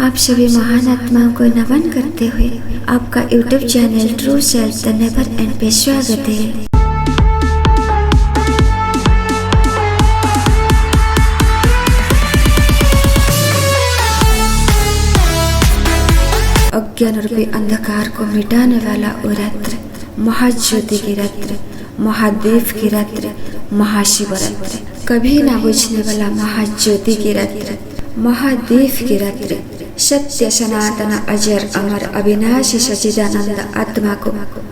आप सभी महान आत्माओं को नमन करते हुए आपका YouTube channel true self the never and पे स्वागत है। अज्ञान रूपी अंधकार को मिटाने वाला वो रात्र, महाज्योति की रात्र, महादेव की रात्र, महाशिवरात्रि, कभी ना बुझने वाला महाज्योति की रात्र, महादेव की रात्रि, सत्य सनातन अजर अमर अविनाशी सच्चिदानंद आत्मा को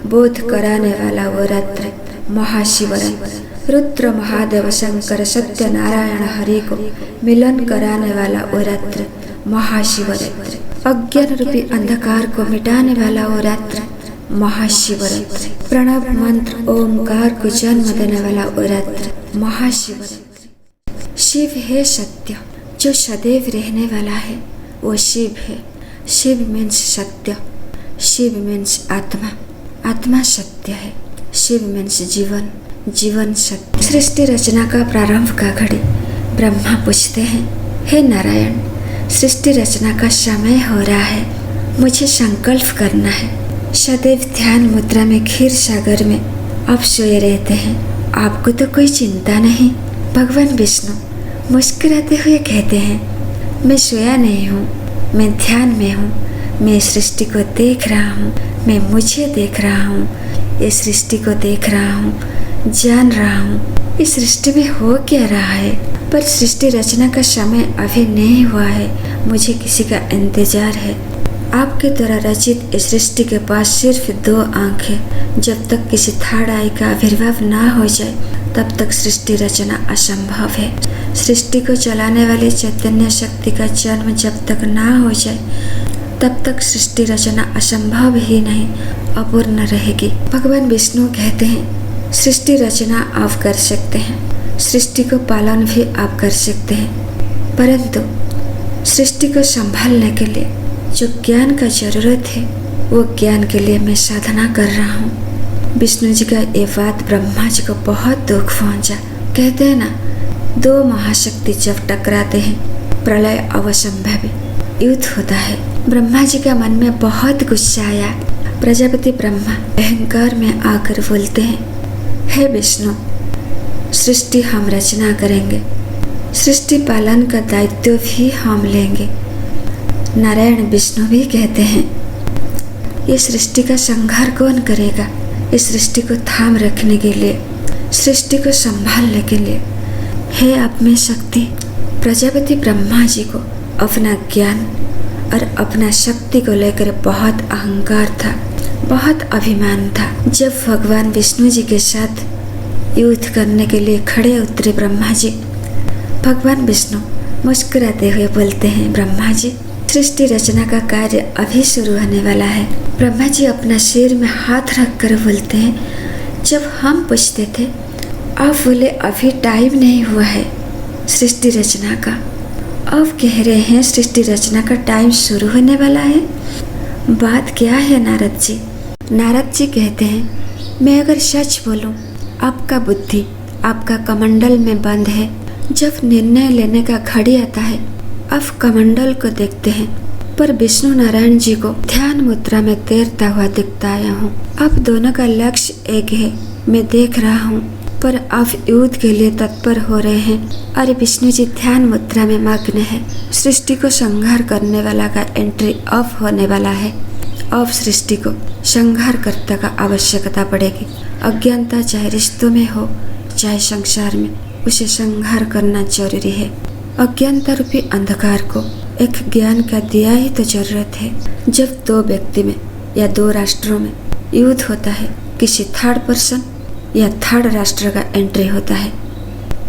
बोध कराने वाला वो रात्र, महाशिवरात्रि, रुद्र महादेव शंकर सत्य नारायण हरि को मिलन कराने वाला वो रात्र, महाशिवरात्रि, अज्ञान रूपी अंधकार को मिटाने वाला वो रात्र, महाशिवरात्रि, प्रणव मंत्र ओमकार को जन्म देने वाला वो रात्र, महाशिवरात्रि। शिव है सत्य जो सदैव रहने वाला है, वो शिव है। शिव मीन्स सत्य, शिव मीन्स आत्मा, आत्मा सत्य है। शिव मीन्स जीवन, जीवन सत्य। सृष्टि रचना का प्रारंभ का घड़ी ब्रह्मा पूछते हैं, हे नारायण, सृष्टि रचना का समय हो रहा है, मुझे संकल्प करना है। सदैव ध्यान मुद्रा में क्षीर सागर में आप सोए रहते हैं, आपको तो कोई चिंता नहीं। भगवान विष्णु मुस्कुराते हुए कहते हैं, मैं सोया नहीं हूँ, मैं ध्यान में हूँ, मैं सृष्टि को देख रहा हूँ, मैं मुझे देख रहा हूँ, ये सृष्टि को देख रहा हूँ, जान रहा हूँ इस सृष्टि में हो क्या रहा है। पर सृष्टि रचना का समय अभी नहीं हुआ है, मुझे किसी का इंतजार है। आपके द्वारा रचित इस सृष्टि के पास सिर्फ 2 आँख है। जब तक किसी थर्ड आई का आविर्भाव ना हो जाए तब तक सृष्टि रचना असंभव है। सृष्टि को चलाने वाली चैतन्य शक्ति का जन्म जब तक ना हो जाए तब तक सृष्टि रचना असंभव ही नहीं, अपूर्ण रहेगी। भगवान विष्णु कहते हैं, सृष्टि रचना आप कर सकते हैं, सृष्टि को पालन भी आप कर सकते हैं, परंतु सृष्टि को संभालने के लिए जो ज्ञान का जरूरत है वो ज्ञान के लिए मैं साधना कर रहा हूँ। विष्णु जी का ये बात ब्रह्मा जी को बहुत दुख पहुंचा। कहते हैं ना, 2 महाशक्ति जब टकराते हैं प्रलय अवसंभवी युद्ध होता है। ब्रह्मा जी का मन में बहुत गुस्सा आया। प्रजापति ब्रह्मा अहंकार में आकर बोलते हैं, हे विष्णु, सृष्टि हम रचना करेंगे, सृष्टि पालन का दायित्व भी हम लेंगे। नारायण विष्णु भी कहते हैं, ये सृष्टि का संहार कौन करेगा। इस सृष्टि को थाम रखने के लिए, सृष्टि को संभालने के लिए है आप में शक्ति। प्रजापति ब्रह्मा जी को अपना ज्ञान और अपना शक्ति को लेकर बहुत अहंकार था, बहुत अभिमान था। जब भगवान विष्णु जी के साथ युद्ध करने के लिए खड़े उतरे ब्रह्मा जी, भगवान विष्णु मुस्कुराते हुए बोलते हैं, ब्रह्मा जी, सृष्टि रचना का कार्य अभी शुरू होने वाला है। ब्रह्मा जी अपना सिर में हाथ रख कर बोलते हैं, जब हम पूछते थे आप बोले अभी टाइम नहीं हुआ है सृष्टि रचना का, अब कह रहे हैं सृष्टि रचना का टाइम शुरू होने वाला है। बात क्या है नारद जी। नारद जी कहते हैं, मैं अगर सच बोलूं, आपका बुद्धि आपका कमंडल में बंद है। जब निर्णय लेने का घड़ी आता है अब कमंडल को देखते हैं, पर विष्णु नारायण जी को ध्यान मुद्रा में तैरता हुआ दिखता आया हूँ। अब दोनों का लक्ष्य एक है, मैं देख रहा हूँ, पर आप युद्ध के लिए तत्पर हो रहे हैं और विष्णु जी ध्यान मुद्रा में मग्न है। सृष्टि को संहार करने वाला का एंट्री अब होने वाला है। अब सृष्टि को संहार करता का आवश्यकता पड़ेगी। अज्ञानता चाहे रिश्तों में हो चाहे संसार में, उसे संहार करना जरूरी है। अज्ञानता रूपी अंधकार को एक ज्ञान का दिया ही तो जरूरत है। जब 2 व्यक्ति में या 2 राष्ट्रों में युद्ध होता है, किसी थर्ड पर्सन या थर्ड राष्ट्र का एंट्री होता है।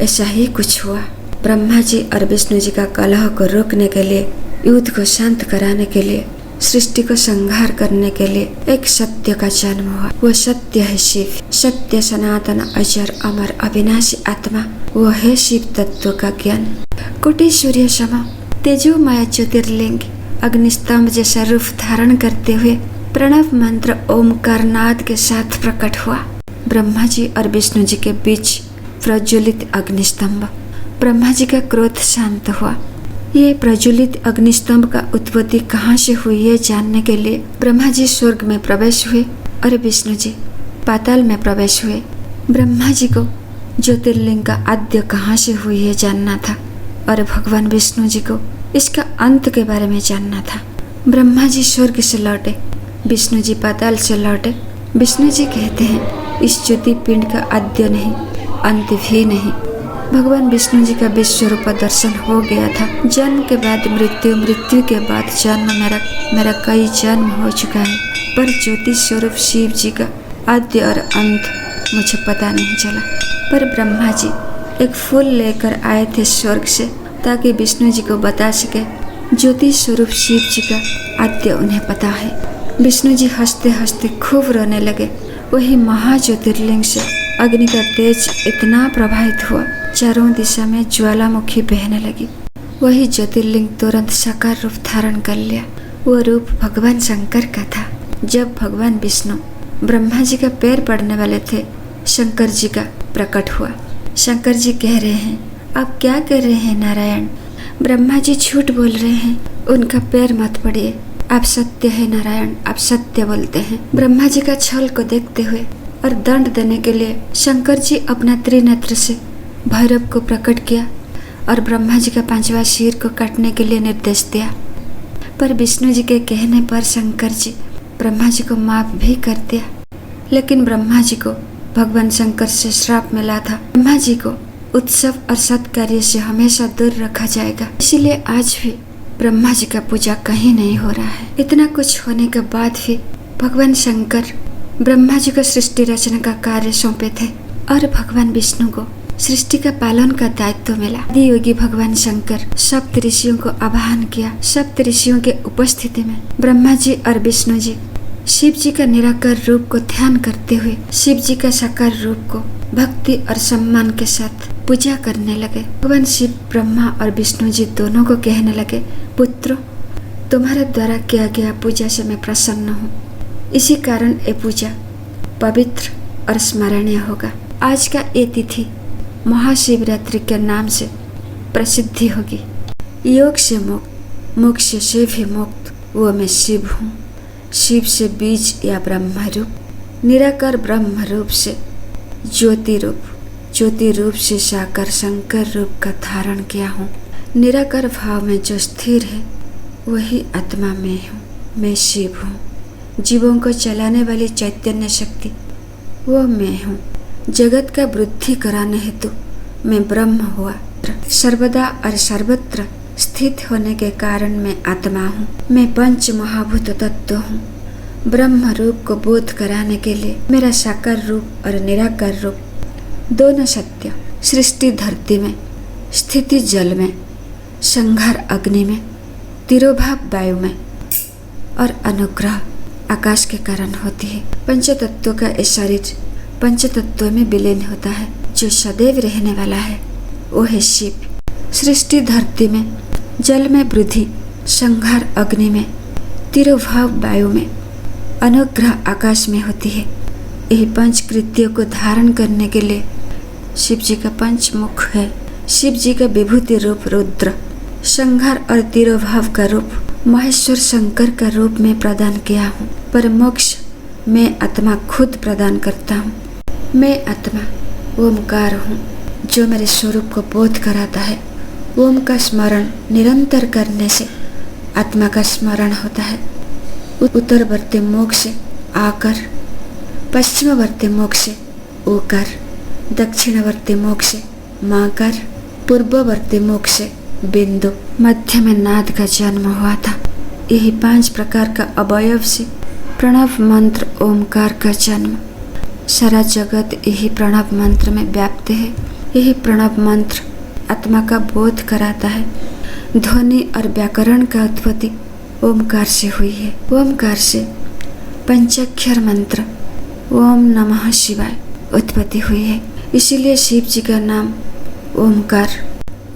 ऐसा ही कुछ हुआ। ब्रह्मा जी और विष्णु जी का कलह को रोकने के लिए, युद्ध को शांत कराने के लिए, सृष्टि को संहार करने के लिए एक सत्य का जन्म हुआ। वो सत्य है शिव, सत्य सनातन अजर अमर अविनाशी आत्मा, वो है शिव तत्व का ज्ञान। कोटि सूर्य सम तेजोमय ज्योतिर्लिंग अग्निस्तंभ जैसा रूप धारण करते हुए प्रणव मंत्र ओमकार नाद के साथ प्रकट हुआ। ब्रह्मा जी और विष्णु जी के बीच प्रज्वलित अग्निस्तंभ। ब्रह्मा जी का क्रोध शांत हुआ, ये प्रज्वलित अग्निस्तंभ का उत्पत्ति कहाँ से हुई है जानने के लिए ब्रह्मा जी स्वर्ग में प्रवेश हुए और विष्णु जी पाताल में प्रवेश हुए। ब्रह्मा जी को ज्योतिर्लिंग का आद्य कहाँ से हुई है जानना था और भगवान विष्णु जी को इसका अंत के बारे में जानना था। ब्रह्मा जी स्वर्ग से लौटे, विष्णु जी पाताल से लौटे। विष्णु जी कहते हैं इस ज्योति पिंड का आद्य नहीं, अंत भी नहीं। भगवान विष्णु जी का विश्व रूप दर्शन हो गया था। जन्म के बाद मृत्यु, मृत्यु के बाद जन्म, मेरा कई जन्म हो चुका है, पर ज्योति स्वरूप शिव जी का आद्य और अंत मुझे पता नहीं चला। पर ब्रह्मा जी एक फूल लेकर आए थे स्वर्ग से ताकि विष्णु जी को बता सके ज्योति स्वरूप शिव जी का आद्य उन्हें पता है। विष्णु जी हंसते हंसते खूब रोने लगे। वही महाज्योतिर्लिंग से अग्नि का तेज इतना प्रभावित हुआ, चारों दिशा में ज्वालामुखी बहने लगी। वही ज्योतिर्लिंग तुरंत साकार रूप धारण कर लिया। वो रूप भगवान शंकर का था। जब भगवान विष्णु ब्रह्मा जी का पैर पड़ने वाले थे, शंकर जी का प्रकट हुआ। शंकर जी कह रहे हैं आप क्या कर रहे हैं नारायण? ब्रह्मा जी झूठ बोल रहे हैं, उनका पैर मत पड़िए। आप सत्य है नारायण, आप सत्य बोलते हैं। ब्रह्मा जी का छल को देखते हुए और दंड देने के लिए शंकर जी अपना त्रिनेत्र से भैरव को प्रकट किया और ब्रह्मा जी का 5वां सिर को काटने के लिए निर्देश दिया। पर विष्णु जी के कहने पर शंकर जी ब्रह्मा जी को माफ भी कर दिया। लेकिन ब्रह्मा जी को भगवान शंकर से श्राप मिला था। ब्रह्मा जी को उत्सव और सत्कार्य से हमेशा दूर रखा जाएगा। इसीलिए आज भी ब्रह्मा जी का पूजा कहीं नहीं हो रहा है। इतना कुछ होने के बाद भी भगवान शंकर ब्रह्मा जी को सृष्टि रचना का कार्य सौंपे थे और भगवान विष्णु को सृष्टि का पालन का दायित्व मिला। आदि योगी भगवान शंकर सप्त ऋषियों को आवाहन किया। सप्त ऋषियों के उपस्थिति में ब्रह्मा जी और विष्णु जी शिव जी का निराकार रूप को ध्यान करते हुए शिव जी का साकार रूप को भक्ति और सम्मान के साथ पूजा करने लगे। भगवान शिव ब्रह्मा और विष्णु जी दोनों को कहने लगे, पुत्रों, तुम्हारे द्वारा किया गया पूजा से मैं प्रसन्न हूँ। इसी कारण ये पूजा पवित्र और स्मरणीय होगा। आज का ये तिथि महाशिवरात्रि के नाम से प्रसिद्धि होगी। योग से मुक्त, मोक्ष से भी मुक्त वो मैं शिव हूँ। शिव से बीज या ब्रह्म रूप, निराकार ब्रह्म रूप से ज्योति रूप, ज्योति रूप से साकार शंकर रूप का धारण किया हूँ। निराकार भाव में जो स्थिर है वही आत्मा में हूँ। मैं शिव हूँ। जीवों को चलाने वाली चैतन्य शक्ति वो मैं हूँ। जगत का वृद्धि कराने हेतु मैं ब्रह्म हुआ। सर्वदा और सर्वत्र स्थित होने के कारण मैं आत्मा हूँ। मैं पंच महाभूत तत्व हूँ। ब्रह्म रूप को बोध कराने के लिए मेरा साकार रूप और निराकार रूप दोनों सत्य, सृष्टि धरती में, स्थिति जल में, संहार अग्नि में, तिरोभाव वायु में और अनुग्रह आकाश के कारण होती है। पंचतत्वों का ये शरीर पंचतत्वों में विलीन होता है। जो सदैव रहने वाला है वो है शिव। सृष्टि धरती में, जल में वृद्धि, संहार अग्नि में, तिरोभाव वायु में, अनुग्रह आकाश में होती है। यही पंच कृत्यों को धारण करने के लिए शिव जी का पंचमुख है। शिव जी का विभूति रूप रुद्र, संहार और तिरोभाव का रूप महेश्वर शंकर का रूप में प्रदान किया हूँ। पर मोक्ष मैं आत्मा खुद प्रदान करता हूँ। मैं आत्मा ओमकार हूँ जो मेरे स्वरूप को बोध कराता है। ओम का स्मरण निरंतर करने से आत्मा का स्मरण होता है। उत्तरवर्ती मुख से आकर, पश्चिमवर्ती मुख से ओकार, दक्षिणवर्ती मुख से माकार, पूर्ववर्ती मुख से बिंदु, मध्य में नाद का जन्म हुआ था। यही 5 प्रकार का अवयव से प्रणव मंत्र ओमकार का जन्म। सारा जगत यही प्रणव मंत्र में व्याप्त है। यही प्रणव मंत्र आत्मा का बोध कराता है। ध्वनि और व्याकरण का उत्पत्ति ओमकार से हुई है। ओमकार से पंचाक्षर मंत्र ओम नमः शिवाय उत्पत्ति हुई है। इसीलिए शिव जी का नाम ओमकार।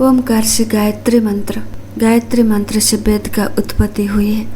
ओमकार से गायत्री मंत्र, गायत्री मंत्र से वेद का उत्पत्ति हुई है।